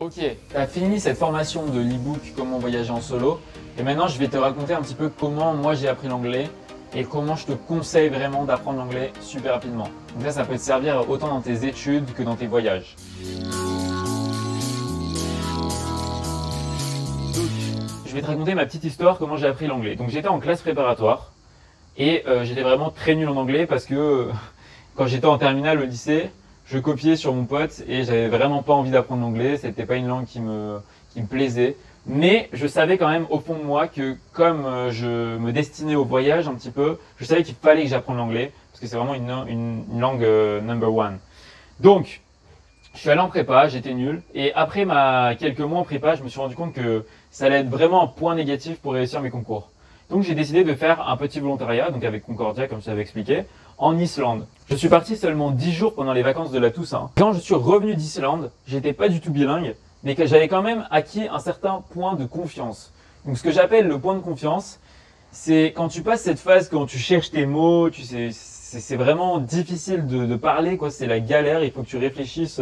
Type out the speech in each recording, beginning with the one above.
Ok, tu as fini cette formation de l'e-book Comment voyager en solo et maintenant je vais te raconter un petit peu comment moi j'ai appris l'anglais et comment je te conseille vraiment d'apprendre l'anglais super rapidement. Donc ça peut te servir autant dans tes études que dans tes voyages. Donc, je vais te raconter ma petite histoire, comment j'ai appris l'anglais. Donc j'étais en classe préparatoire et j'étais vraiment très nul en anglais parce que quand j'étais en terminale au lycée, je copiais sur mon pote et j'avais vraiment pas envie d'apprendre l'anglais. C'était pas une langue qui me plaisait. Mais je savais quand même au fond de moi que comme je me destinais au voyage un petit peu, je savais qu'il fallait que j'apprenne l'anglais parce que c'est vraiment une langue number one. Donc, je suis allé en prépa, j'étais nul. Et après quelques mois en prépa, je me suis rendu compte que ça allait être vraiment un point négatif pour réussir mes concours. Donc j'ai décidé de faire un petit volontariat, donc avec Concordia comme je t'avais expliqué, en Islande. Je suis parti seulement 10 jours pendant les vacances de la Toussaint. Quand je suis revenu d'Islande, j'étais pas du tout bilingue, mais que j'avais quand même acquis un certain point de confiance. Donc ce que j'appelle le point de confiance, c'est quand tu passes cette phase, quand tu cherches tes mots, tu sais, c'est vraiment difficile de parler, quoi. C'est la galère, il faut que tu réfléchisses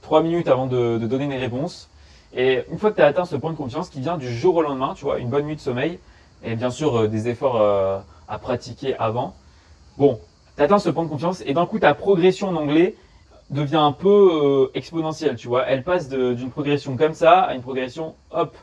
3 minutes avant de donner une réponse. Et une fois que tu as atteint ce point de confiance qui vient du jour au lendemain, tu vois, une bonne nuit de sommeil, et bien sûr des efforts à pratiquer avant. Bon, tu atteins ce point de confiance et d'un coup ta progression en anglais devient un peu exponentielle, tu vois. Elle passe d'une progression comme ça à une progression, hop,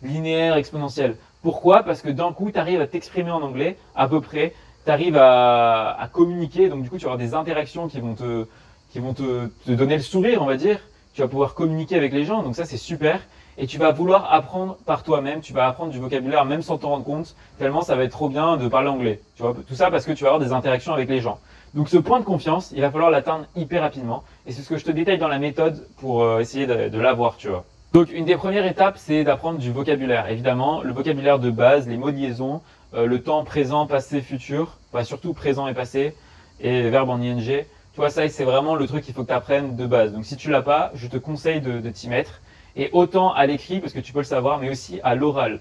linéaire, exponentielle. Pourquoi? Parce que d'un coup tu arrives à t'exprimer en anglais à peu près, tu arrives à communiquer, donc du coup tu vas avoir des interactions qui vont te donner le sourire, on va dire. Tu vas pouvoir communiquer avec les gens, donc ça c'est super. Et tu vas vouloir apprendre par toi-même, tu vas apprendre du vocabulaire même sans t'en rendre compte, tellement ça va être trop bien de parler anglais. Tu vois, tout ça parce que tu vas avoir des interactions avec les gens. Donc ce point de confiance, il va falloir l'atteindre hyper rapidement. Et c'est ce que je te détaille dans la méthode pour essayer de l'avoir, tu vois. Donc une des premières étapes, c'est d'apprendre du vocabulaire. Évidemment, le vocabulaire de base, les mots de liaison, le temps présent, passé, futur, enfin, surtout présent et passé, et verbe en ing. Tu vois, ça c'est vraiment le truc qu'il faut que tu apprennes de base. Donc si tu l'as pas, je te conseille de t'y mettre. Et autant à l'écrit, parce que tu peux le savoir, mais aussi à l'oral.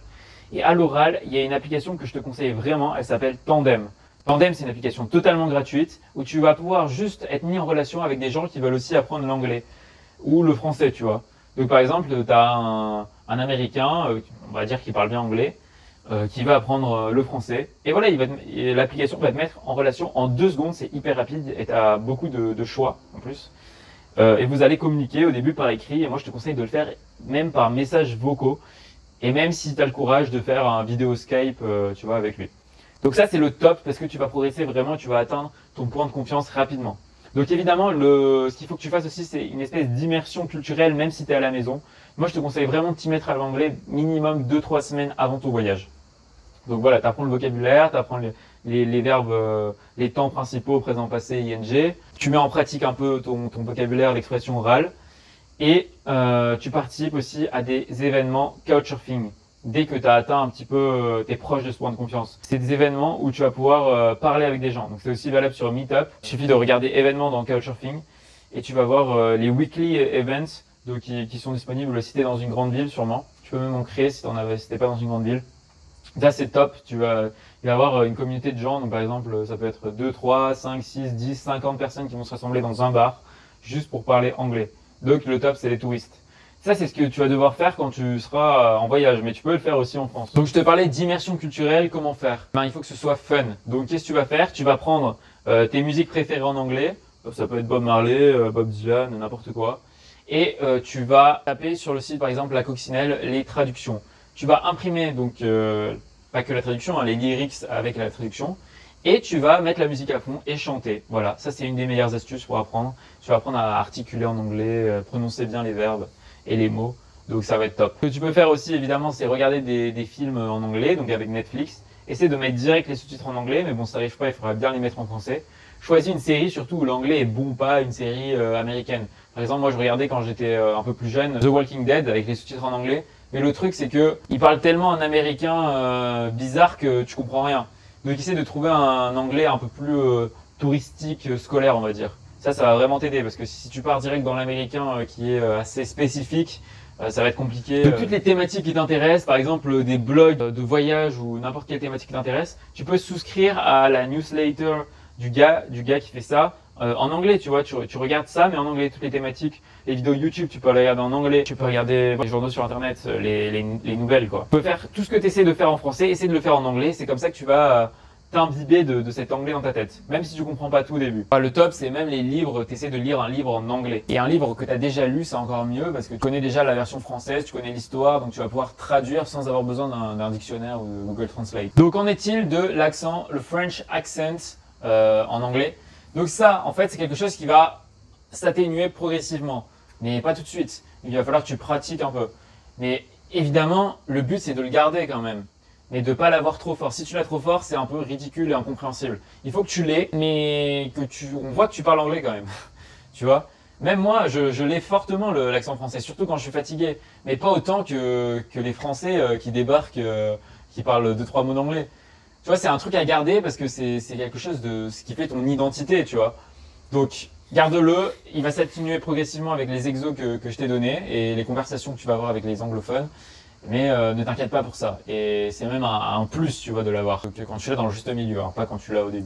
Et à l'oral, il y a une application que je te conseille vraiment, elle s'appelle Tandem. Tandem, c'est une application totalement gratuite où tu vas pouvoir juste être mis en relation avec des gens qui veulent aussi apprendre l'anglais ou le français, tu vois. Donc par exemple, tu as un Américain, on va dire qu'il parle bien anglais, qui va apprendre le français. Et voilà, l'application va te mettre en relation en 2 secondes, c'est hyper rapide et tu as beaucoup de choix en plus. Et vous allez communiquer au début par écrit, et moi je te conseille de le faire même par messages vocaux, et même si tu as le courage de faire un vidéo Skype, tu vois, avec lui. Donc ça c'est le top, parce que tu vas progresser vraiment, tu vas atteindre ton point de confiance rapidement. Donc évidemment, ce qu'il faut que tu fasses aussi, c'est une espèce d'immersion culturelle, même si tu es à la maison. Moi je te conseille vraiment de t'y mettre à l'anglais minimum 2-3 semaines avant ton voyage. Donc voilà, tu apprends le vocabulaire, tu apprends les verbes, les temps principaux, présent, passé, ing. Tu mets en pratique un peu ton vocabulaire, l'expression orale. Et tu participes aussi à des événements couchsurfing. Dès que tu as atteint un petit peu, t'es proche de ce point de confiance. C'est des événements où tu vas pouvoir parler avec des gens. Donc c'est aussi valable sur Meetup. Il suffit de regarder événements dans couchsurfing et tu vas voir les weekly events donc, qui sont disponibles si tu es dans une grande ville sûrement. Tu peux même en créer si t'es pas dans une grande ville. Ça c'est top, il va y avoir une communauté de gens, donc par exemple ça peut être 2, 3, 5, 6, 10, 50 personnes qui vont se rassembler dans un bar juste pour parler anglais. Donc le top c'est les touristes. Ça c'est ce que tu vas devoir faire quand tu seras en voyage, mais tu peux le faire aussi en France. Donc je te parlais d'immersion culturelle, comment faire? Il faut que ce soit fun. Donc qu'est-ce que tu vas faire? Tu vas prendre tes musiques préférées en anglais, ça peut être Bob Marley, Bob Dylan, n'importe quoi. Et tu vas taper sur le site par exemple La Coccinelle les traductions. Tu vas imprimer donc pas que la traduction, les lyrics avec la traduction, et tu vas mettre la musique à fond et chanter. Voilà, ça c'est une des meilleures astuces pour apprendre. Tu vas apprendre à articuler en anglais, prononcer bien les verbes et les mots, donc ça va être top. Ce que tu peux faire aussi évidemment, c'est regarder des films en anglais, donc avec Netflix. Essaie de mettre direct les sous-titres en anglais, mais bon ça n'arrive pas, il faudra bien les mettre en français. Choisis une série surtout où l'anglais est bon, pas une série américaine. Par exemple, moi je regardais quand j'étais un peu plus jeune The Walking Dead avec les sous-titres en anglais. Mais le truc, c'est que il parle tellement un américain bizarre que tu comprends rien. Donc, essaie de trouver un anglais un peu plus touristique, scolaire, on va dire. Ça va vraiment t'aider parce que si tu pars direct dans l'américain qui est assez spécifique, ça va être compliqué. De toutes les thématiques qui t'intéressent, par exemple des blogs de voyage ou n'importe quelle thématique qui t'intéresse, tu peux souscrire à la newsletter du gars qui fait ça. en anglais, tu vois, tu regardes ça, mais en anglais, toutes les thématiques, les vidéos YouTube, tu peux les regarder en anglais, tu peux regarder les journaux sur Internet, les nouvelles, quoi. Tu peux faire tout ce que tu essaies de faire en français, essaie de le faire en anglais, c'est comme ça que tu vas t'imbiber de cet anglais dans ta tête, même si tu comprends pas tout au début. Le top, c'est même les livres, tu essaies de lire un livre en anglais. Et un livre que tu as déjà lu, c'est encore mieux, parce que tu connais déjà la version française, tu connais l'histoire, donc tu vas pouvoir traduire sans avoir besoin d'un dictionnaire ou de Google Translate. Donc, qu'en est-il de l'accent, le French accent en anglais? Donc ça, en fait, c'est quelque chose qui va s'atténuer progressivement, mais pas tout de suite. Il va falloir que tu pratiques un peu. Mais évidemment, le but, c'est de le garder quand même, mais de pas l'avoir trop fort. Si tu l'as trop fort, c'est un peu ridicule et incompréhensible. Il faut que tu l'aies, mais on voit que tu parles anglais quand même. Tu vois? Même moi, je l'ai fortement l'accent français, surtout quand je suis fatigué, mais pas autant que les Français qui débarquent, qui parlent 2-3 mots d'anglais. Tu vois, c'est un truc à garder parce que c'est quelque chose de ce qui fait ton identité, tu vois. Donc, garde-le, il va s'atténuer progressivement avec les exos que je t'ai donnés et les conversations que tu vas avoir avec les anglophones. Mais ne t'inquiète pas pour ça. Et c'est même un plus, tu vois, de l'avoir. Quand tu l'as dans le juste milieu, hein, pas quand tu l'as au début.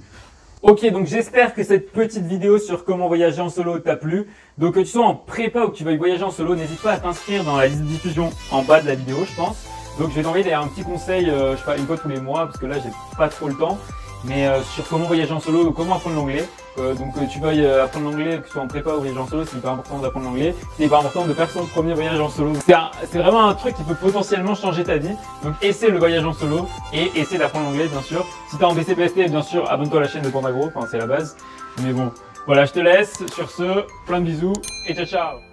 Ok, donc j'espère que cette petite vidéo sur comment voyager en solo t'a plu. Donc que tu sois en prépa ou que tu veuilles voyager en solo, n'hésite pas à t'inscrire dans la liste de diffusion en bas de la vidéo, je pense. Donc je vais t'envoyer un petit conseil, je sais pas, une fois tous les mois, parce que là j'ai pas trop le temps, mais sur comment voyager en solo ou comment apprendre l'anglais. Donc que tu veuilles apprendre l'anglais, que tu sois en prépa ou voyager en solo, c'est hyper important d'apprendre l'anglais. C'est hyper important de faire son premier voyage en solo. C'est vraiment un truc qui peut potentiellement changer ta vie. Donc essaie le voyage en solo et essaie d'apprendre l'anglais bien sûr. Si t'es en BCPST, bien sûr, abonne-toi à la chaîne de Pandagro, enfin c'est la base. Mais bon, voilà, je te laisse. Sur ce, plein de bisous et ciao ciao.